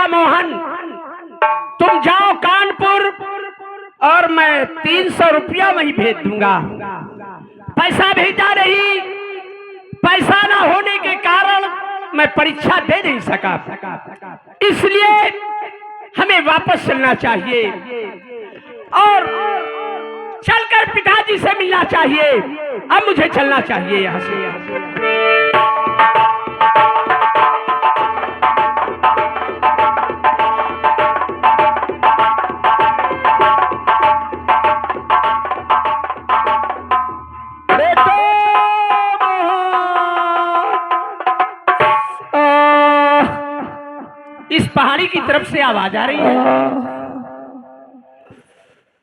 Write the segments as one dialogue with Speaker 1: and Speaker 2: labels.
Speaker 1: बेटा मोहन, तुम जाओ कानपुर और मैं 300 रुपया वहीं भेज दूंगा। पैसा भेजा नहीं, पैसा ना होने के कारण मैं परीक्षा दे नहीं सका, इसलिए हमें वापस चलना चाहिए और चलकर पिताजी से मिलना चाहिए। अब मुझे चलना चाहिए यहाँ से। इस पहाड़ी की तरफ से आवाज आ रही है,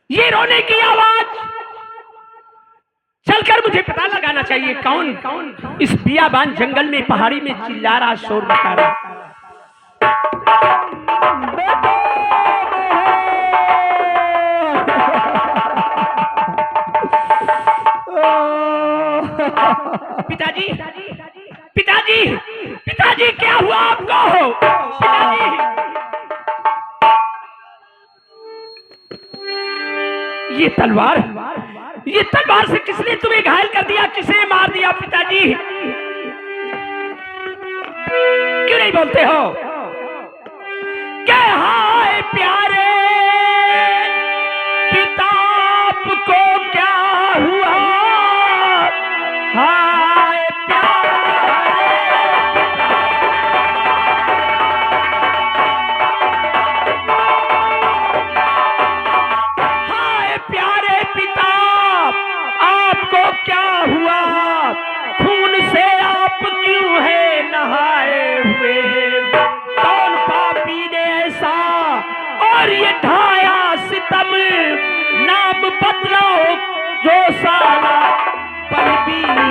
Speaker 1: ये रोने की आवाज। चलकर मुझे पता लगाना चाहिए कौन कौन इस बियाबान जंगल में पहाड़ी में चिल्ला रहा, शोर मचा रहा। पिताजी, पिताजी, पिताजी, क्या हुआ आपको? पिताजी, ये तलवार से किसने तुम्हें घायल कर दिया? किसने मार दिया? पिताजी क्यों नहीं बोलते हो? क्या हाय प्यारे पिता को क्या हुआ? हाय प्यारे पिता, आपको क्या हुआ? खून से आप क्यों है नहाए हुए? कौन पापी ने ऐसा और ये ढाया सितम? नाम बदलाओ जो साला बलबीर है।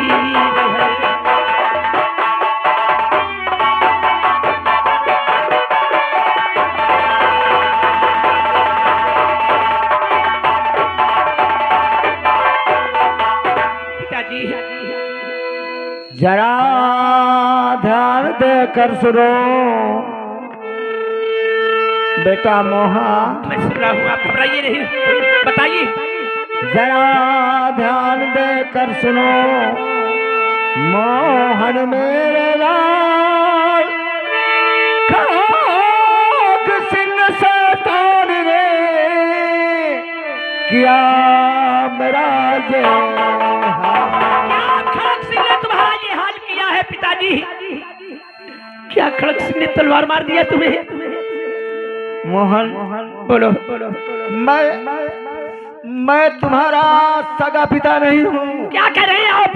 Speaker 2: जरा ध्यान देकर सुनो बेटा मोहन।
Speaker 1: मैं सुन रहा हूँ, आप घबराइए नहीं, बताइए।
Speaker 2: जरा ध्यान देकर सुनो मोहन मेरे लाल, खाक सिंह शैतान ने किया मेरा
Speaker 1: पिताजी, क्या खड़क सिंह ने तलवार मार दिया तुम्हें?
Speaker 2: मोहन
Speaker 1: बोलो।
Speaker 2: मैं तुम्हारा सगा पिता नहीं हूँ।
Speaker 1: क्या कह रहे हैं आप?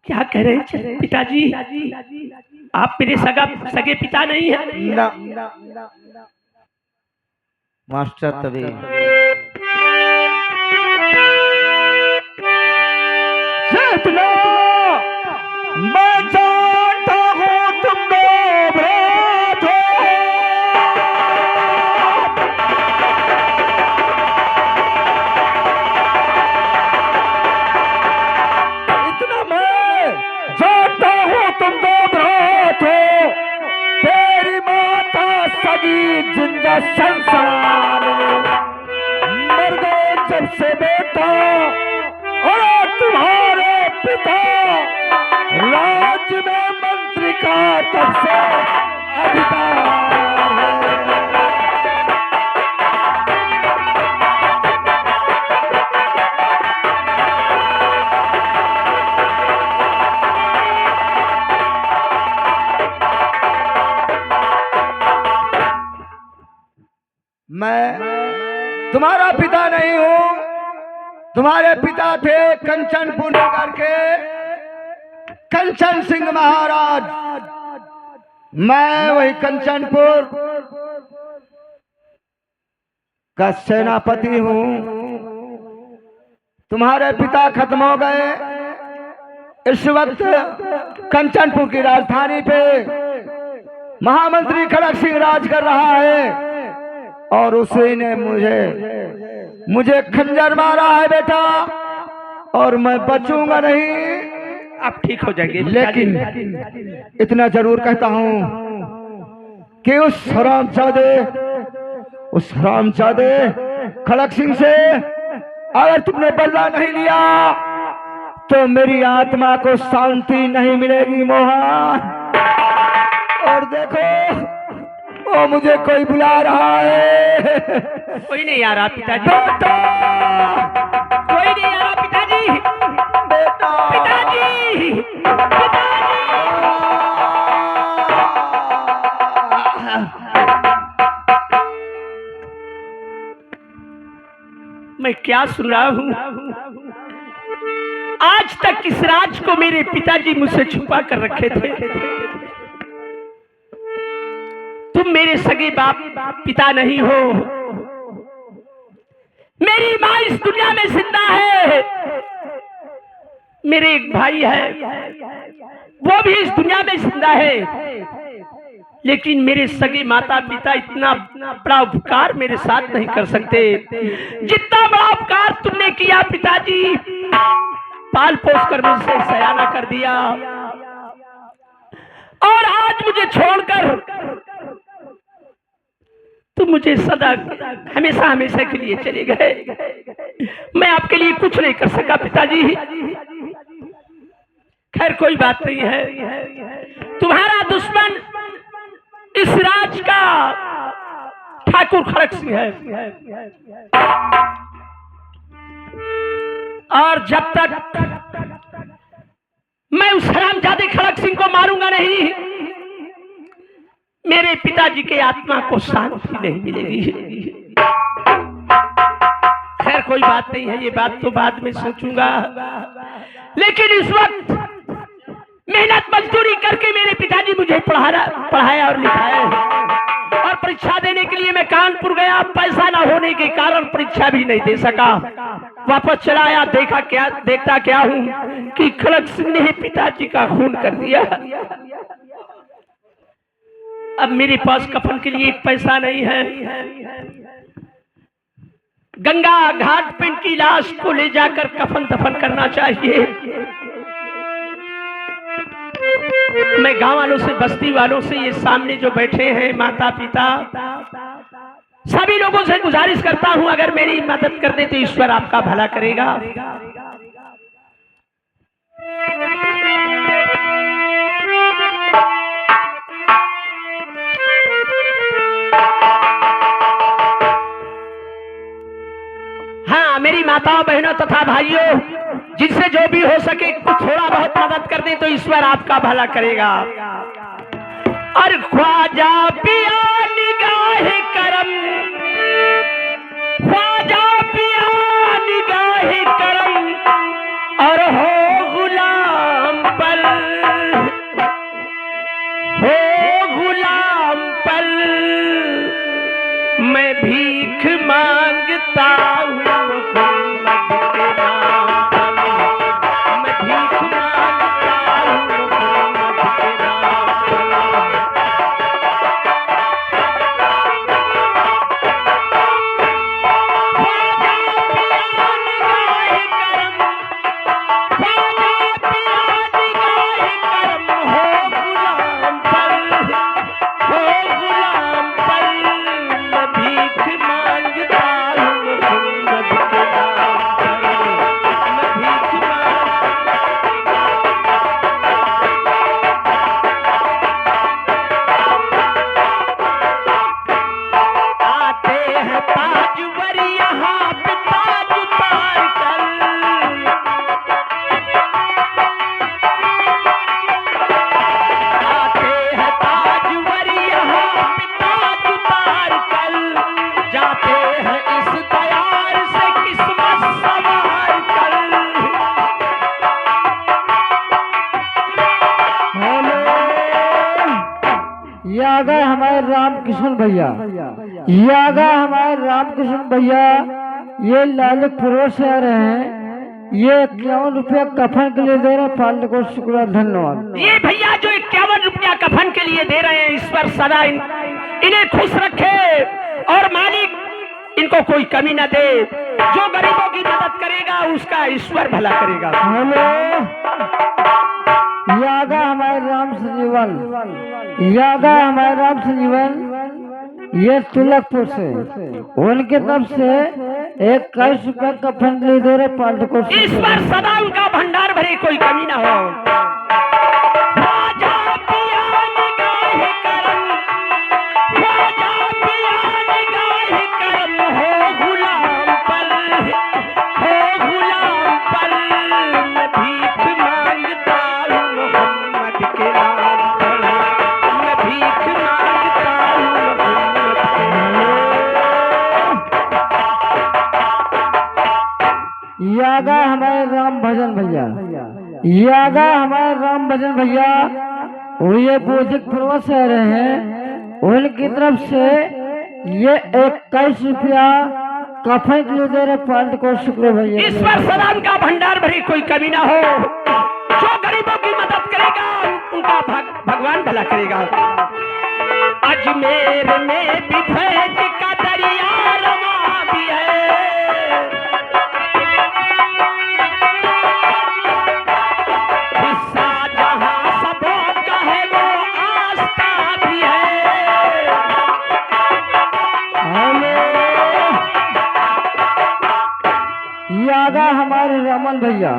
Speaker 1: क्या कह रहे हैं पिताजी? आप मेरे सगे पिता नहीं हैं?
Speaker 2: मास्टर तभी मैं जानता हूँ तुम दो भ्रात हो। इतना मैं जानता हूँ तुम दो भ्रात हो। तेरी माता सगी जिंदा संसार मर गए जब से बेटा, और तुम्हारे पिता राज्य में मंत्री का तब से अधिकार है। मैं तुम्हारा पिता नहीं हूँ। तुम्हारे पिता थे कंचनपुर नगर के कंचन सिंह महाराज। मैं वही कंचनपुर का सेनापति हूँ। तुम्हारे पिता खत्म हो गए। इस वक्त कंचनपुर की राजधानी पे महामंत्री खड़क सिंह राज कर रहा है, और उसी ने मुझे खंजर मारा है बेटा, और मैं बचूंगा नहीं।
Speaker 1: आप ठीक हो जाएंगे,
Speaker 2: लेकिन इतना जरूर कहता हूँ कि उस हरामजादे खड़क सिंह से अगर तुमने बदला नहीं लिया तो मेरी आत्मा को शांति नहीं मिलेगी मोहन। और देखो वो मुझे कोई बुला रहा है।
Speaker 1: कोई नहीं आ रहा पिताजी,
Speaker 2: बेटा,
Speaker 1: कोई नहीं आ रहा पिताजी,
Speaker 2: बेटा,
Speaker 1: पिताजी, पिताजी। मैं क्या सुन रहा हूँ? आज तक इस राज को मेरे पिताजी मुझसे छुपा कर रखे थे। तुम मेरे सगे बाप पिता नहीं हो। मेरी माँ इस दुनिया में जिंदा है, मेरे एक भाई है वो भी इस दुनिया में जिंदा है, लेकिन मेरे सगे माता पिता इतना बड़ा उपकार मेरे साथ नहीं कर सकते जितना बड़ा उपकार तुमने किया पिताजी। पाल पोस कर मुझसे सयाना कर दिया और आज मुझे छोड़कर तुम मुझे सदा हमेशा हमेशा के लिए चले गए। मैं आपके लिए कुछ नहीं कर सका पिताजी। खैर कोई बात नहीं है। तुम्हारा दुश्मन इस राज का ठाकुर खड़क सिंह है और जब तक मैं उस हरामजादे खड़क सिंह को मारूंगा नहीं, मेरे पिताजी के आत्मा को शांति नहीं मिलेगी। खैर कोई बात नहीं है, ये बात तो बाद में सोचूंगा, लेकिन इस वक्त मेहनत मजदूरी करके मेरे पिताजी मुझे पढ़ाया और लिखाया और परीक्षा देने के लिए मैं कानपुर गया। पैसा ना होने के कारण परीक्षा भी नहीं दे सका। वापस चला आया, देखता क्या हूँ कि खड़क सिंह ने पिताजी का खून कर दिया। अब मेरे पास कफन के लिए एक पैसा नहीं है। गंगा घाट पे इनकी लाश को ले जाकर कफन दफन करना चाहिए। मैं गांव वालों से, बस्ती वालों से, ये सामने जो बैठे हैं माता पिता, सभी लोगों से गुजारिश करता हूं अगर मेरी मदद कर दे तो ईश्वर आपका भला करेगा। हाँ, मेरी माताओं बहनों तथा भाइयों, जिनसे जो भी हो सके कुछ थोड़ा बहुत मदद कर दें तो ईश्वर आपका भला करेगा। और ख्वाजा पिया निगाह करम, ख्वाजा पिया निगाह करम, और हो गुलाम पर, हो गुलाम पर मैं भीख मांगता हूँ।
Speaker 2: हमारे रामकिशन भैया, ये आ गए हमारे रामकिशन भैया। ये लाल फिरोज से आ रहे हैं। ये 51 रुपया कफन के लिए दे रहे हैं। फाल्ट को शुक्रिया, धन्यवाद।
Speaker 1: ये भैया जो 51 रुपया कफन के लिए दे रहे हैं, ईश्वर सदा इन्हें खुश रखे और मालिक इनको कोई कमी न दे। जो गरीबों की मदद करेगा उसका ईश्वर भला करेगा।
Speaker 2: हेलो, यागा हमारे राम संजीवन, यागा हमारे राम संजीवन, ये तुलकपुर से उनकी तरफ से 21 रुपए का फंड ले दे रहे पाल्ट को।
Speaker 1: इस बार सदा उनका भंडार भरे, कोई कमी ना हो। राजा पिया निगाह करम, राजा पिया निगाह करम, हो गुलाम पर, हो गुलाम पर, मैं भीख मांगता हूँ मोहम्मद के नाम पर, मैं भीख मांगता हूँ मोहम्मद के नाम।
Speaker 2: यागा हमारे राम भजन भैया, यागा हमारे राम भजन भैया, वो ये बोधिकपुर से रहे हैं, उनकी तरफ से ये 21 रुपया कफन के लिए दे रहे पाल्ट को। शुक्र भैया,
Speaker 1: इस पर सलाम का भंडार भरी, कोई कमी ना हो। जो गरीबों की मदद करेगा उनका भगवान भला करेगा। अजमेर में भी फैज का दरिया रमा भी है, हिस्सा जहां सबों का है वो आस्था भी है।
Speaker 2: यागा हमारे रमन भैया,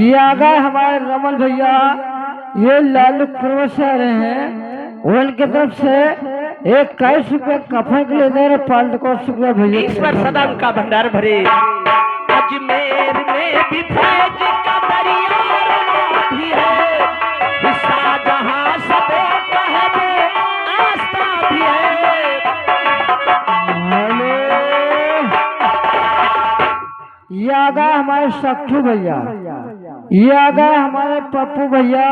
Speaker 2: यागा हमारे रमन भैया, ये लालूपुर से आ रहे हैं, उनकी तरफ से 21 रुपए कफन के लिए दे रहे पाल्ट को। शुक्र भैया,
Speaker 1: इस पर सदा उनका भंडार भरे। अजमेर में भी फैज का दरिया रमा भी है, हिस्सा जहां सबों का है वो आस्था भी है।
Speaker 2: यागा हमारे सट्टू भैया, यागा हमारे पप्पू भैया,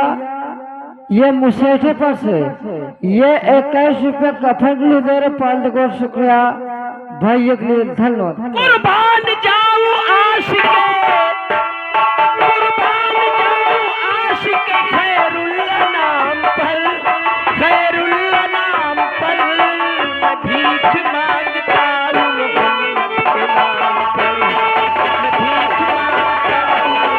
Speaker 2: ये मुसेठे पर से ये 21 रुपए कफन के लिए दे रहे पाल्ट को। शुक्रिया भैया के लिए, धन्यवाद।
Speaker 1: कुर्बान जाऊं आशिके, कुर्बान जाऊं आशिके खैरुल्लाह नाम पर, खैरुल्लाह नाम पर, मैं भीख मांगता हूँ मोहम्मद के नाम पर, मैं भीख मांगता हूँ।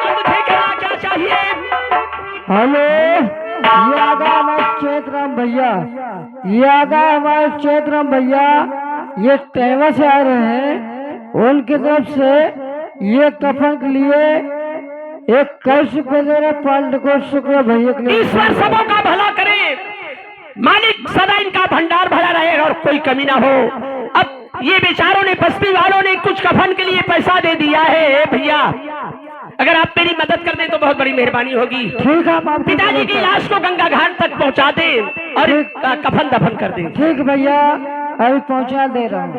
Speaker 1: अब देखना क्या चाहिए।
Speaker 2: हेलो, यागा हमारे चैतराम भैया, यागा हमारे चैतराम भैया, ये टेवा से आ रहे हैं, उनकी तरफ से ये कफन के लिए 21 रुपए दे रहे पाल्ट को। शुक्र भैया के लिए,
Speaker 1: ईश्वर सबों का भला करे, मालिक सदा इनका भंडार भरा रहेगा और कोई कमी ना हो। अब ये बेचारों ने, बस्ती वालों ने कुछ कफन के लिए पैसा दे दिया है भैया, अगर आप मेरी मदद कर दें तो बहुत बड़ी मेहरबानी होगी।
Speaker 2: ठीक है, आप
Speaker 1: पिताजी की लाश को गंगा घाट तक पहुंचा दें और कफन दफन कर दें।
Speaker 2: ठीक भैया, अभी पहुंचा दे रहा हूँ।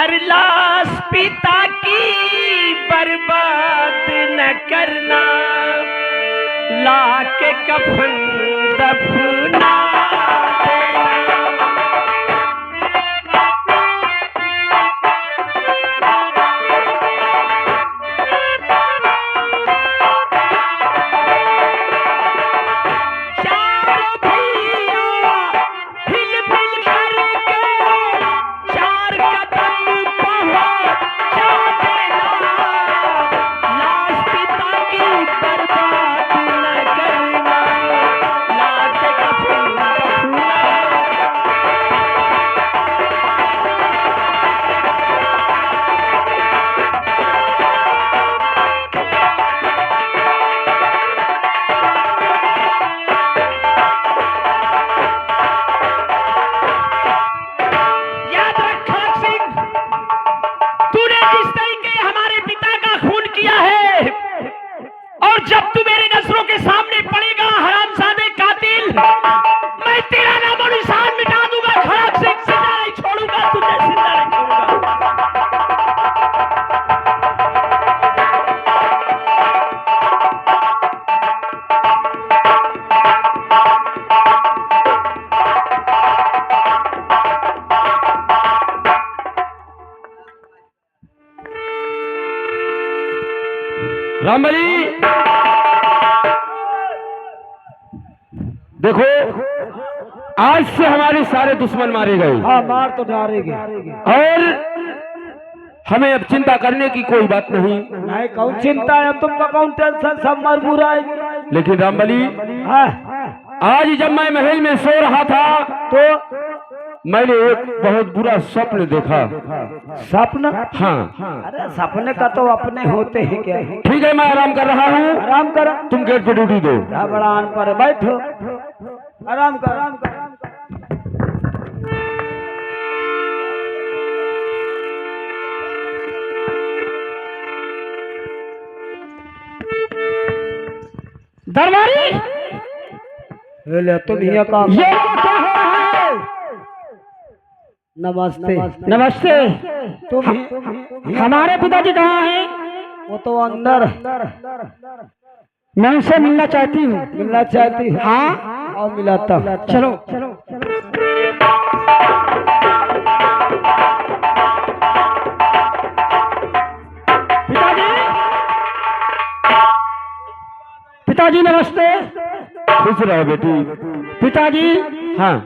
Speaker 1: अरे लाश पिता की बर्बाद न करना, ला के कफन दफना देना। चारों भैया हिल मिल करके चार कदम पहुंचा देना, लाश पिता की बर्बाद न करना, ला के कफन दफना। याद रख खड़क सिंह, तूने जिस तरीके हमारे पिता का खून किया है, और जब तू मेरे नजरों के सामने पड़ेगा हरामजादे कातिल, मैं तेरा नामो निशान मिटा दूंगा। खड़क सिंह, जिंदा नहीं छोड़ूंगा तुझे, जिंदा नहीं छोड़ूंगा।
Speaker 2: रामबली, देखो
Speaker 1: आज से हमारे सारे दुश्मन मारे गए
Speaker 2: हाँ मार तो डालेंगे।
Speaker 1: और हमें अब चिंता करने की कोई बात नहीं।
Speaker 2: नहीं कौन चिंता है, तुमको कौन टेंशन, सब मर मुराएंगे।
Speaker 1: लेकिन रामबली,
Speaker 2: हाँ
Speaker 1: आज जब मैं महल में सो रहा था
Speaker 2: तो
Speaker 1: मैंने एक बहुत बुरा स्वप्न देखा।
Speaker 2: सपना?
Speaker 1: हाँ।
Speaker 2: अरे सपने का तो अपने होते हैं क्या।
Speaker 1: ठीक है, मैं आराम कर रहा हूँ,
Speaker 2: आराम करो।
Speaker 1: तुम गेट पे ड्यूटी दो।
Speaker 2: बड़ा पर बैठो, आराम कर, आराम कर।
Speaker 1: दरबारी,
Speaker 2: ले तुम ये काम।
Speaker 1: ये क्या हो रहा है?
Speaker 2: नमस्ते।
Speaker 1: नमस्ते।
Speaker 2: तुम
Speaker 1: हमारे पिताजी कहाँ हैं?
Speaker 2: वो तो अंदर।
Speaker 1: मैं उनसे मिलना चाहती हूँ।
Speaker 2: मिलना चाहती है?
Speaker 1: हाँ,
Speaker 2: और मिलाता।
Speaker 1: चलो। पिताजी, पिताजी नमस्ते। खुश रहो बेटी। पिताजी, हाँ,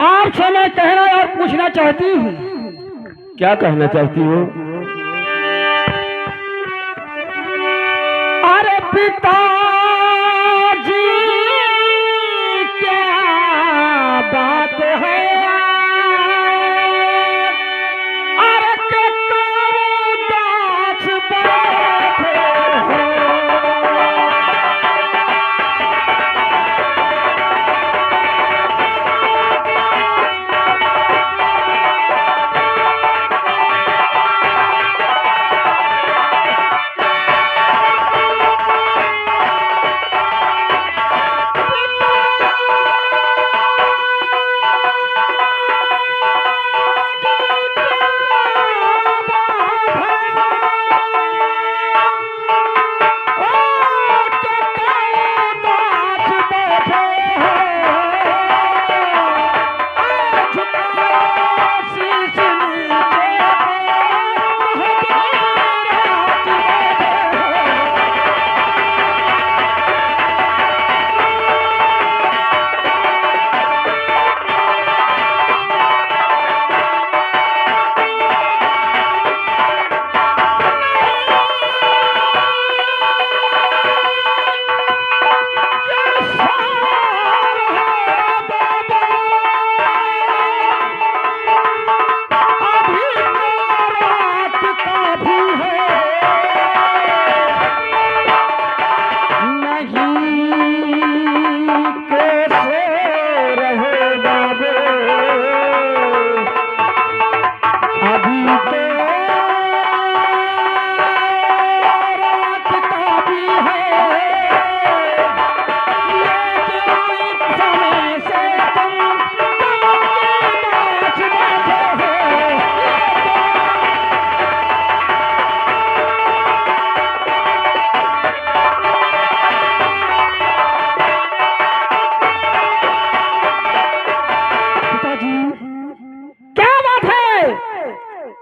Speaker 1: आपसे मैं कहना और पूछना चाहती हूँ। क्या कहना चाहती हो? अरे पिताजी, क्या बात है? अरे के दास बैठे हो।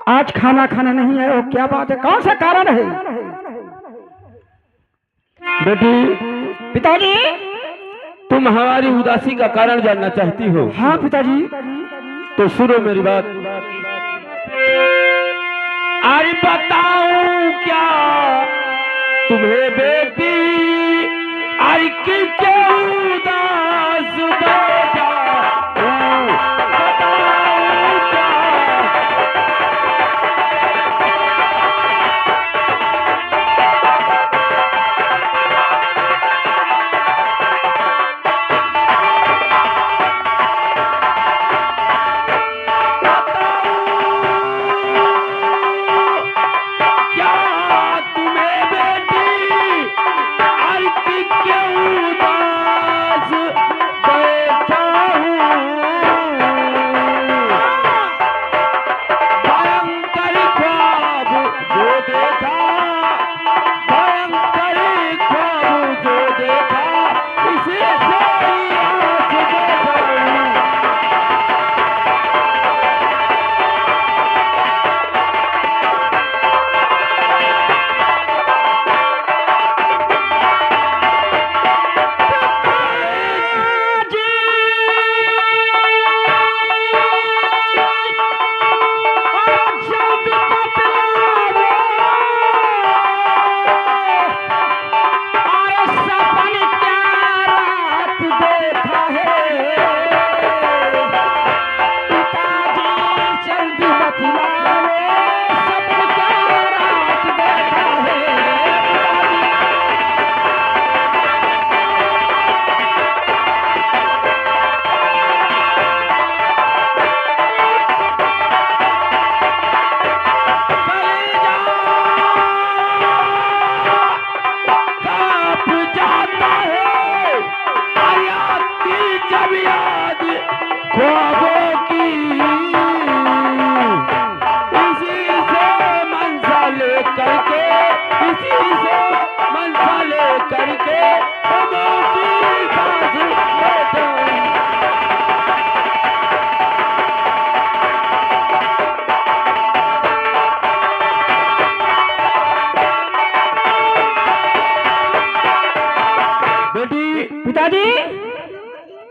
Speaker 1: आज खाना खाना नहीं है, वो क्या बात है? कौन सा कारण है? बेटी, पिताजी, तुम हमारी उदासी का कारण जानना चाहती हो? हाँ पिताजी। तो सुनो मेरी बात। अरे बताऊं क्या तुम्हें बेटी, अरे क्यों उदास बैठा हूं? बताऊं क्या? क्या तुम्हें बेटी, अरे क्यों उदास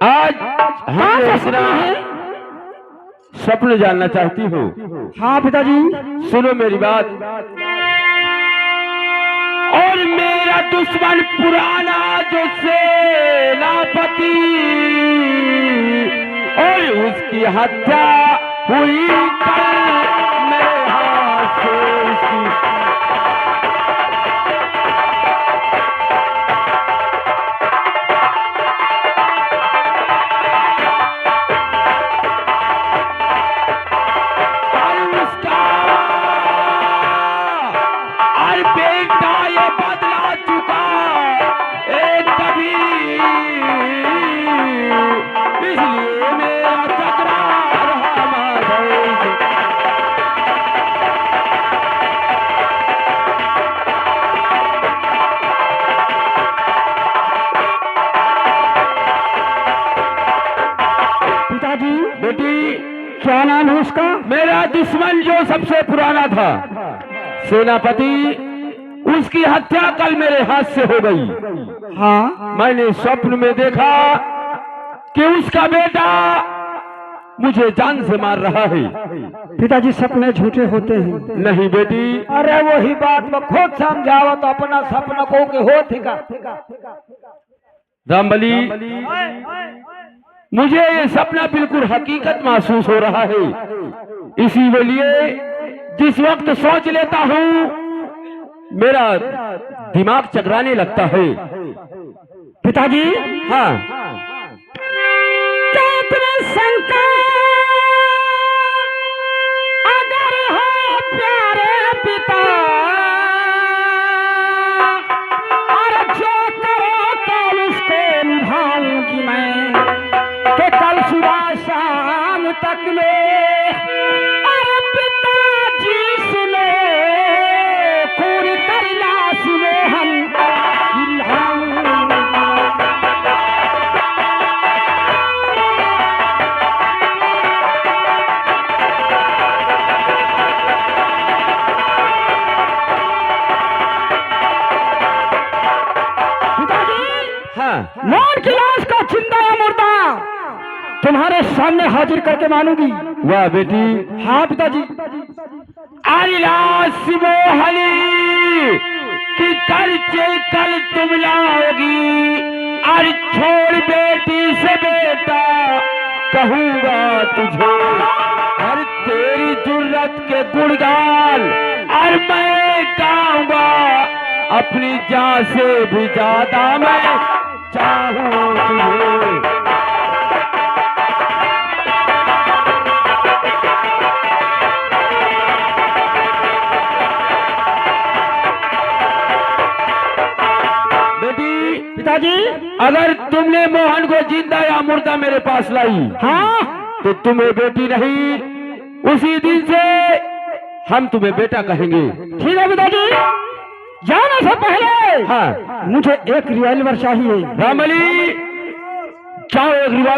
Speaker 3: आज हम इतना स्वप्न जानना चाहती हूँ।
Speaker 2: हाँ पिताजी।
Speaker 3: सुनो मेरी बात। और मेरा दुश्मन पुराना जो सेनापति और उसकी हत्या हुई कल मेरे हाथ से। उसकी बेटा ये बदला चुका एक कभी, इसलिए मेरा तकरार हमारे।
Speaker 2: पिताजी।
Speaker 3: बेटी
Speaker 2: क्या नाम है उसका?
Speaker 3: मेरा दुश्मन जो सबसे पुराना था सेनापति, उसकी हत्या कल मेरे हाथ से हो गई।
Speaker 2: हाँ।
Speaker 3: मैंने स्वप्न में देखा कि उसका बेटा मुझे जान से मार रहा है।
Speaker 2: पिताजी सपने झूठे होते हैं।
Speaker 3: नहीं बेटी।
Speaker 2: अरे वही बात में खुद समझाओ तो अपना सपना को के होगा।
Speaker 3: रामबली, मुझे ये सपना बिल्कुल हकीकत महसूस हो रहा है। इसी के लिए जिस वक्त सोच लेता हूँ मेरा दिमाग चकराने लगता है।
Speaker 2: पिताजी।
Speaker 3: हाँ।
Speaker 1: शंका अगर हो प्यारे पिता, और जो करो कल उसको निभाऊंगी मैं, कि कल सुबह शाम तक ले। अरे पिताजी सुनो, खून करला सुनो हम मौत की लाश का जिंदा या मुर्दा तुम्हारे सामने हाजिर करके मानूंगी।
Speaker 3: वाह बेटी।
Speaker 2: हाँ पिताजी।
Speaker 3: लाश मोहली कि कल तुम लाओगी, और छोड़ बेटी से बेटा कहूंगा तुझे। और तेरी जुर्रत के गुणगान और मैं गाऊंगा, अपनी जान से भी ज्यादा मैं चाहूं तुझे। बेटी।
Speaker 2: पिताजी।
Speaker 3: अगर तुमने मोहन को जिंदा या मुर्दा मेरे पास लाई,
Speaker 2: हाँ,
Speaker 3: तो तुम्हें बेटी नहीं, उसी दिन से हम तुम्हें बेटा कहेंगे।
Speaker 2: ठीक है पिताजी। जाने से पहले
Speaker 3: हाँ।
Speaker 2: मुझे एक रिवॉल्वर चाहिए।
Speaker 3: रामबली, जाओ एक रिवॉल्वर